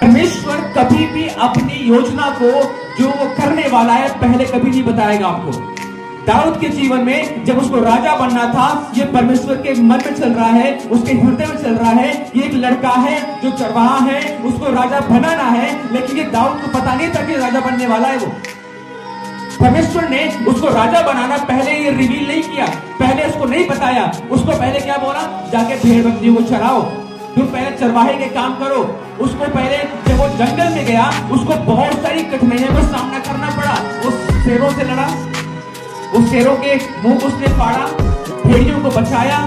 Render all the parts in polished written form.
परमेश्वर कभी भी अपनी योजना को जो वो करने वाला है पहले कभी नहीं बताएगा आपको। दाऊद के जीवन में जब उसको राजा बनना था, ये परमेश्वर के मन में चल रहा है, उसके हृदय में चल रहा है। ये एक लड़का है जो चरवाहा है, उसको राजा बनाना है, लेकिन ये दाऊद को पता नहीं था कि राजा बनने वाला है वो। परमेश्वर ने उसको राजा बनाना पहले ये रिवील नहीं किया, पहले उसको नहीं बताया। उसको पहले क्या बोला, जाके भेड़ बकरियों को चराओ, तुम पहले चरवाहे के काम करो। उसको पहले जब वो जंगल में गया, उसको बहुत सारी कठिनाइयों का सामना करना पड़ा। वो शेरों से लड़ा, उस शेरों के मुंह उसने फाड़ा, भेड़ियों को बचाया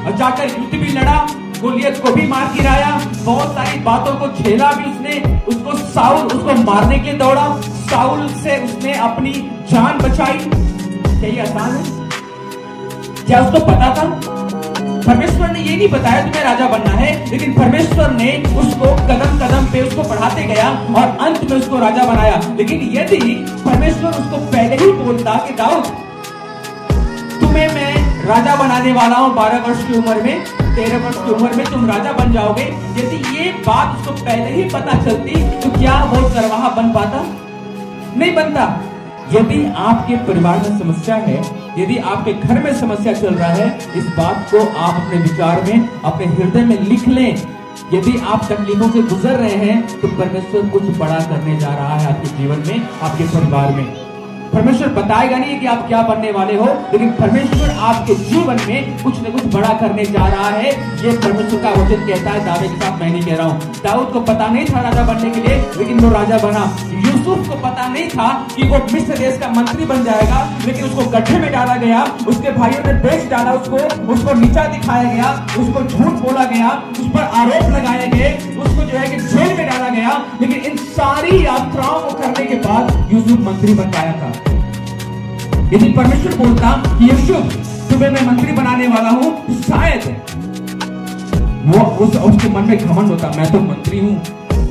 और जाकर युद्ध भी लड़ा, गोलियत को भी मार गिराया, बहुत सारी बातों को झेला भी उसने। उसको साउल उसको मारने के लिए दौड़ा, साउल से उसने अपनी जान बचाई। क्या ये आसान है? क्या उसको पता था? परमेश्वर ने ये नहीं बताया तुम्हें राजा बनना है, लेकिन परमेश्वर ने उसको कदम कदम पे उसको बढ़ाते गया और अंत में उसको राजा बनाया। लेकिन यदि परमेश्वर उसको पहले ही बोलता कि दाऊद तुम्हें मैं राजा बनाने वाला हूं 12 वर्ष की उम्र में, 13 वर्ष की उम्र में तुम राजा बन जाओगे, यदि ये बात उसको पहले ही पता चलती तो क्या वो चरवाहा बन पाता? नहीं बनता। यदि आपके परिवार में समस्या है, यदि आपके घर में समस्या चल रहा है, इस बात को आप अपने विचार में, अपने हृदय में लिख लें। यदि आप तकलीफों से गुजर रहे हैं तो परमेश्वर कुछ बड़ा करने जा रहा है आपके जीवन में, आपके परिवार में। परमेश्वर बताएगा नहीं कि आप क्या बनने वाले हो, लेकिन परमेश्वर आपके जीवन में कुछ न कुछ बड़ा करने जा रहा है। ये परमेश्वर का वचन कहता है, दावे के साथ मैं नहीं कह रहा हूँ। दाऊद को पता नहीं था राजा बनने के लिए, लेकिन वो राजा बना। यूसुफ को पता नहीं था कि वो मिस्र देश का मंत्री बन जाएगा, लेकिन उसको गड्ढे में डाला गया, उसके भाइयों ने बेच डाला, उसको नीचा दिखाया गया, उसको झूठ बोला गया, उस पर आरोप लगाए गए, उसको जो है कि जेल में डाला गया। लेकिन इन सारी यात्राओं को करने के बाद यूसुफ मंत्री बन पाया था। यदि परमेश्वर बोलता कि यूसुफ तुम्हें मैं मंत्री बनाने वाला हूं, शायद वो उसके मन में घमंड होता, मैं तो मंत्री हूं।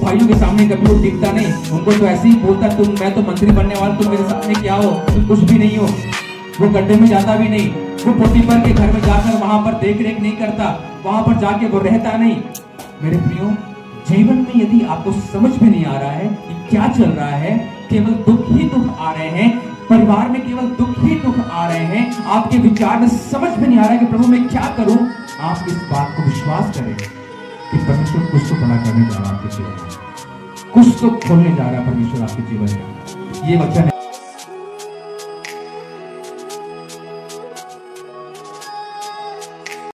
भाइयों के सामने कभी वो टिकता नहीं, उनको तो ऐसे ही बोलता मैं तो मंत्री बनने वाला, तुम मेरे सामने क्या हो, तुम कुछ भी नहीं हो। वो गड्ढे में जाता भी नहीं, वो पोतीफर के घर में जाकर वहां पर देख रेख नहीं करता, वहां पर जाके वो रहता नहीं। मेरे प्रियो, जीवन में यदि आपको समझ में नहीं आ रहा है कि क्या चल रहा है, केवल दुख ही दुख आ रहे हैं, परिवार में केवल दुख ही दुख आ रहे हैं, आपके विचार में समझ में नहीं आ रहा है कि प्रभु मैं क्या करूं, आप इस बात को विश्वास करें कि परमेश्वर कुछ तो बड़ा करने जा रहा है आपके जीवन में, कुछ तो खोलने जा रहा है परमेश्वर आपके जीवन में। ये वचन है।